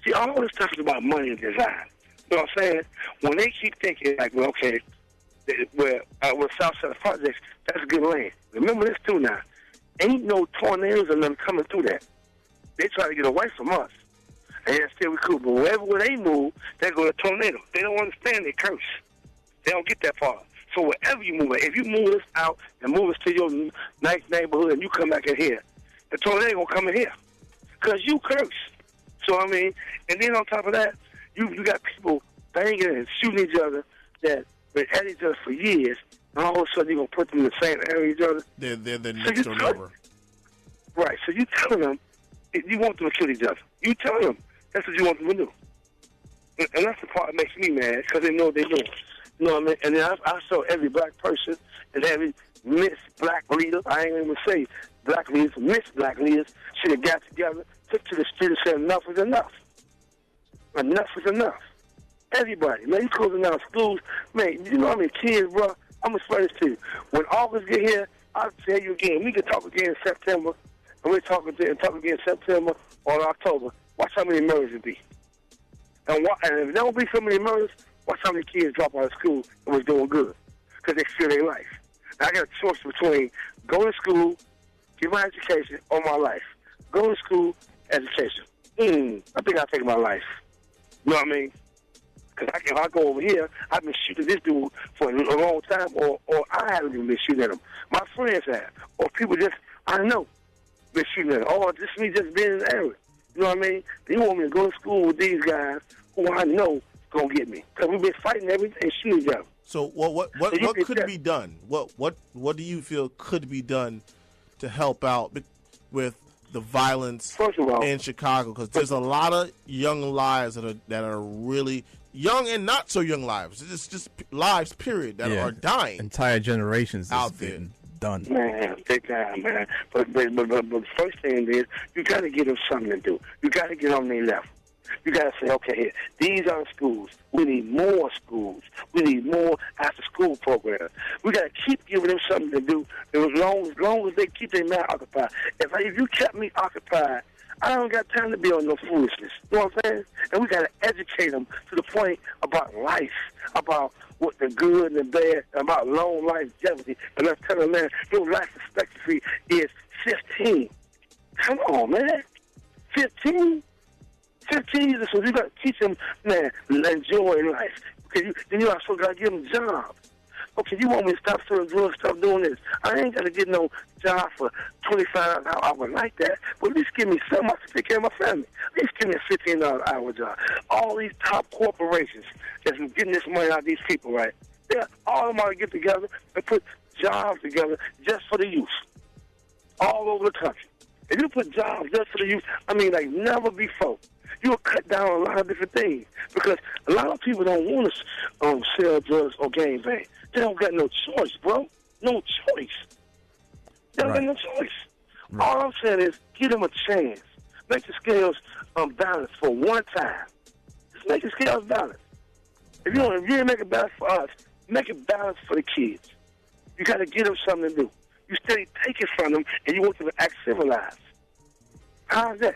See, all this stuff is about money and design. You know what I'm saying? When they keep thinking, like, well, okay, we're south side of projects, that's good land. Remember this, too, now. Ain't no tornadoes or nothing coming through that. They try to get away from us. And that's still we cool. But wherever they move, they go to tornado. They don't understand they curse. They don't get that far. So wherever you move, if you move us out and move us to your nice neighborhood and you come back in here, the tornado gonna come in here. Because you curse. So, I mean, and then on top of that, you got people banging and shooting each other that been at each other for years, and all of a sudden you're going to put them in the same area each other. They're next door neighbor. Right. So you telling them you want them to kill each other. You telling them that's what you want them to do. And that's the part that makes me mad, because they know what they're doing. You know what I mean? And then I saw every black person and every Miss Black leader, I ain't even say black leaders, Miss Black leaders, should have got together, took to the street and said enough is enough. Enough is enough. Everybody. Man, you closing down schools. Man, you know how many kids, bro? I'm going to explain this to you. When August get here, I'll tell you again. We can talk again in September, and we'll talk again in September or October. Watch how many murders it be. And if there don't be so many murders, watch how many kids drop out of school and was doing good, because they feel their life. Now, I got a choice between go to school, get my education, or my life. Go to school, education. I think I'll take my life. You know what I mean? Because if I go over here, I've been shooting this dude for a long time, or I haven't even been shooting at him. My friends have. Or people just, I know, been shooting at him. Or just me just being in the area. You know what I mean? They want me to go to school with these guys who I know is going to get me. Because we've been fighting every day, shooting each other. So what could be done? What do you feel could be done to help out with the violence in Chicago? Because there's a lot of young lives that are really young and not so young lives. It's just lives, period, that are dying. Entire generations out there. Done. Man, big time, man. But the first thing is, you got to give them something to do. You got to get on their level. You got to say, okay, here, these are schools. We need more schools. We need more after-school programs. We got to keep giving them something to do as long as they keep their mind occupied. If you kept me occupied, I don't got time to be on no foolishness. You know what I'm saying? And we got to educate them to the point about life, about what the good and the bad, about long longevity. And let's tell them, man, your life expectancy is 15. Come on, man. 15? 15 years, so you got to teach them, man, enjoy life. Okay, then you also got to give them jobs. Okay, you want me to stop selling drugs, stop doing this. I ain't got to get no job for $25 an hour. I would like that. But at least give me something to take care of my family. At least give me a $15 an hour job. All these top corporations that's getting this money out of these people, right? All of them ought to get together and put jobs together just for the youth. All over the country. If you put jobs just for the youth, I mean, like never before, you'll cut down a lot of different things. Because a lot of people don't want to sell drugs or gang bang. They don't got no choice, bro. No choice. They don't got no choice. Right. All I'm saying is give them a chance. Make the scales balanced for one time. Just make the scales balanced. If you didn't make it balanced for us, make it balanced for the kids. You got to give them something to do. You steady take it from them, and you want them to act civilized. How's that?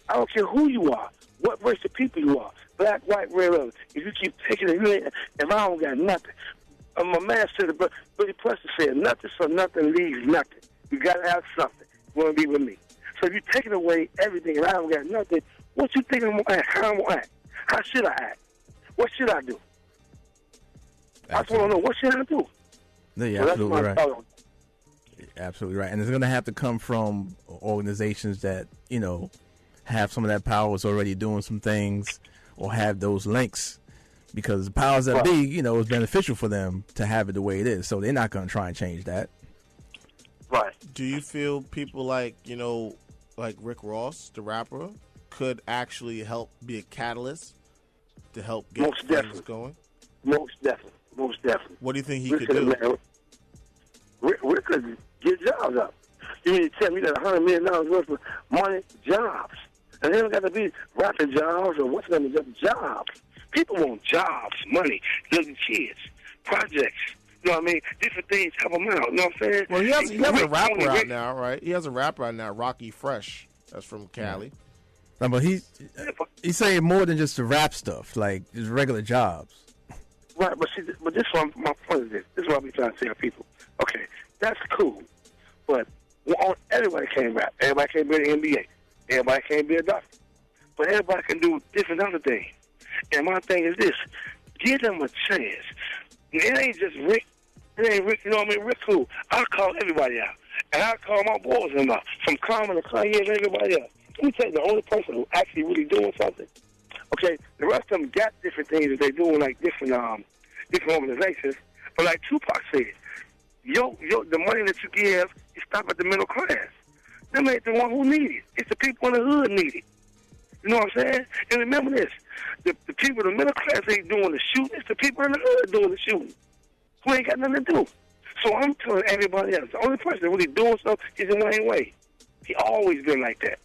I don't care who you are, what race of people you are, black, white, red, other. If you keep taking it, if I don't got nothing. My man said, Billy Preston said, nothing for nothing leaves nothing. You got to have something. You want to be with me. So if you're taking away everything and I don't got nothing, what you think I'm going to act? How I'm going to act? How should I act? What should I do? Absolutely. I just want to know, what should I do? No, you're absolutely right. Absolutely right. And it's going to have to come from organizations that, have some of that power, is already doing some things or have those links, because the powers that be, it's beneficial for them to have it the way it is. So they're not going to try and change that. Right. Do you feel people like Rick Ross, the rapper, could actually help be a catalyst to help get things going? Most definitely. What do you think he could do? Rick could get jobs up. You mean to tell me that $100 million worth of money, jobs? And they don't got to be rapping jobs or what's going to be jobs. People want jobs, money, little kids, projects. You know what I mean? Different things help them out. You know what I'm saying? Well, he has a rapper out now, right? He has a rapper out now, Rocky Fresh. That's from Cali. No, but he's saying more than just the rap stuff, like just regular jobs. Right, but this one, my point is this. This is what I be trying to tell people. Okay, that's cool, but everybody can't rap. Everybody can't be an NBA. Everybody can't be a doctor. But everybody can do different other things. And my thing is this: give them a chance. It ain't just Rick. It ain't Rick. You know what I mean? Rick cool. I'll call everybody out, and I'll call my boys and from Common to Kanye and everybody else. Let me tell you, the only person who actually really doing something. Okay, the rest of them got different things that they doing, like different organizations. But like Tupac said, the money that you give, you stop at the middle class. Them ain't the one who need it. It's the people in the hood need it. You know what I'm saying? And remember this: the people in the middle class ain't doing the shooting. It's the people in the hood doing the shooting, who ain't got nothing to do. So I'm telling everybody else, the only person that really doing something is Wayne Wade. He always been like that.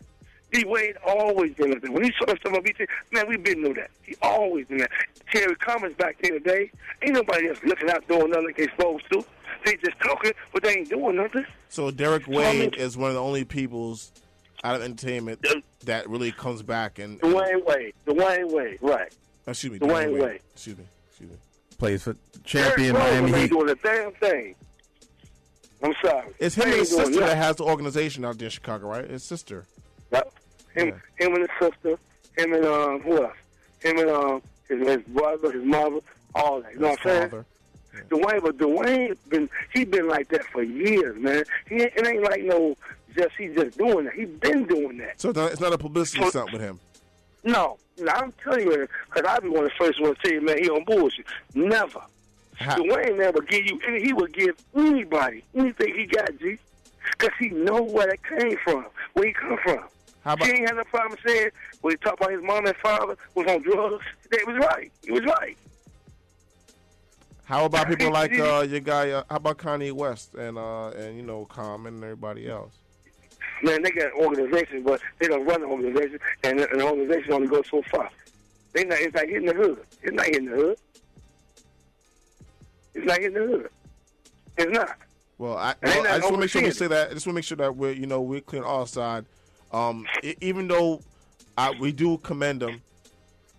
D. Wade always been like that. When he saw stuff on BT, man, we been knew that. He always been that. Terry Cummings back then today, ain't nobody else looking out doing nothing like they supposed to. They just talking, but they ain't doing nothing. So Derek Wade is one of the only peoples out of entertainment that really comes back and Dwayne Wade, right? Excuse me, Dwayne Wade. Excuse me. Plays for champion Derek Miami Rose Heat. ain't doing the damn thing. I'm sorry. It's him and his sister that has the organization out there in Chicago, right? His sister. Yep. Him and his sister. Him and who else? Him and his brother, his mother, all that. You know what I'm saying? Yeah. Dwayne been like that for years, man. It ain't like he's just doing that. He's been doing that. So it's not a publicity stunt with him. No, I'm telling you, because I be one of the first ones to tell you, man, he on bullshit. Never. Dwayne never give you, and he would give anybody anything he got, G, because he know where it came from, where he come from. He ain't had no problem saying when he talked about his mom and father was on drugs. He was right. He was right. How about people like your guy? How about Kanye West and Common and everybody else? Man, they got an organization, but they don't run the organization, and the organization only goes so far. It's not hitting the hood. It's not hitting the hood. It's not hitting the hood. It's not. Well, I just want to make sure we say that. I just want to make sure that we're clear on our side. Even though we do commend them,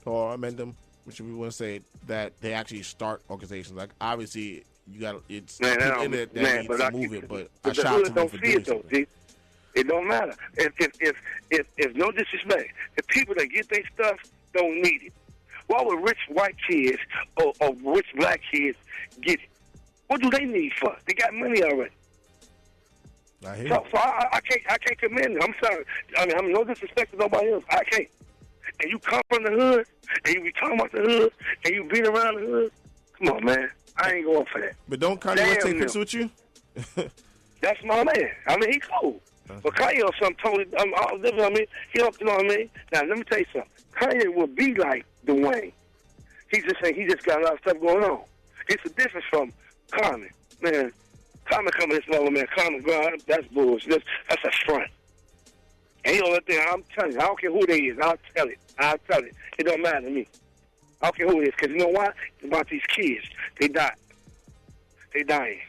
or amend them, which we want to say that they actually start organizations. Like obviously, you got it's people in it that need to move it, but I shout to them for doing something. It don't matter. If no disrespect, the people that get their stuff don't need it. Why would rich white kids or rich black kids get it? What do they need for? They got money already. So I can't commend them. I'm sorry. I mean, I'm no disrespect to nobody else. I can't. And you come from the hood, and you be talking about the hood, and you been around the hood. Come on, man. I ain't going for that. But don't Kanye West take pictures with you? That's my man. I mean, he cool. But Kanye or something totally different. I mean, he don't, you know what I mean? Now, let me tell you something. Kanye will be like Dwayne. He just got a lot of stuff going on. It's a difference from Common. Man, Common coming this level, man. Common, God, that's bullshit. That's a front. And he don't let them, I'm telling you, I don't care who they is. I'll tell it. It don't matter to me. I don't care who it is. Because you know why? It's about these kids. They died. They dying.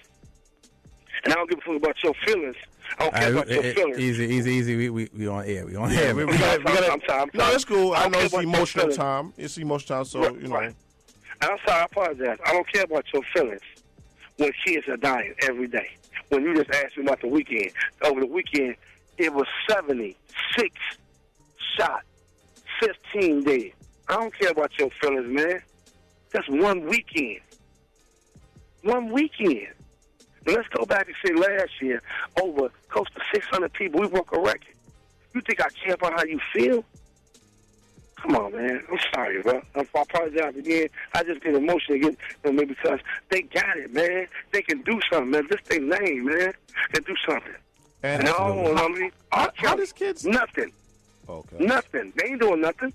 And I don't give a fuck about your feelings. I don't care about your feelings. Easy. We on air. We on air. I'm sorry. No, that's cool. I know it's emotional time. It's emotional time, so, you know. Right. And I'm sorry. I apologize. I don't care about your feelings when kids are dying every day. When you just asked me about the weekend. Over the weekend, it was 76 shot, 15 dead. I don't care about your feelings, man. That's one weekend. One weekend. And let's go back and say last year, over close to 600 people, we broke a record. You think I care about how you feel? Come on, man. I'm sorry, bro. I apologize again. I just get emotional again, maybe because they got it, man. They can do something, man. This thing lame, man. They do something. And no, I mean, how does kids? Nothing. Okay. Nothing. They ain't doing nothing.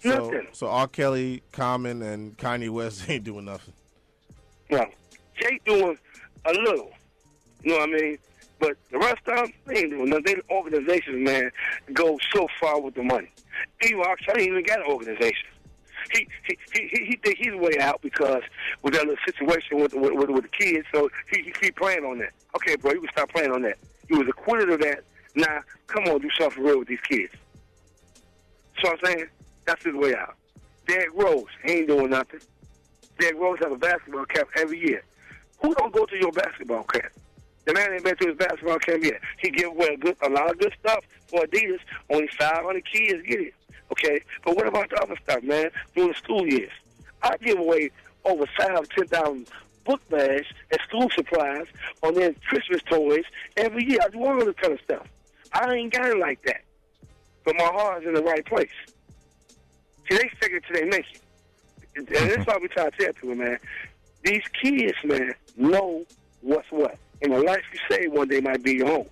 Nothing. So R. Kelly, Common, and Kanye West ain't doing nothing. No. Jay doing a little. You know what I mean? But the rest of them, they ain't doing nothing. They organizations, man, go so far with the money. Even R. Kelly ain't even got an organization. He think he's way out because with that little situation with the kids, so he keep playing on that. Okay, bro, you can stop playing on that. You was acquitted of that. Now, come on, do something real with these kids. So I'm saying, that's his way out. Derrick Rose, he ain't doing nothing. Derrick Rose have a basketball camp every year. Who don't go to your basketball camp? The man ain't been to his basketball camp yet. He give away a lot of good stuff for Adidas. Only 500 kids get it. Okay? But what about the other stuff, man? During the school years. I give away over 10,000 book bags and school supplies on their Christmas toys every year. I do all this kind of stuff. I ain't got it like that. But my heart's in the right place. See, they figure it till they make it. And that's why we try to tell people, man. These kids, man, know what's what. And the life you save one day might be your home.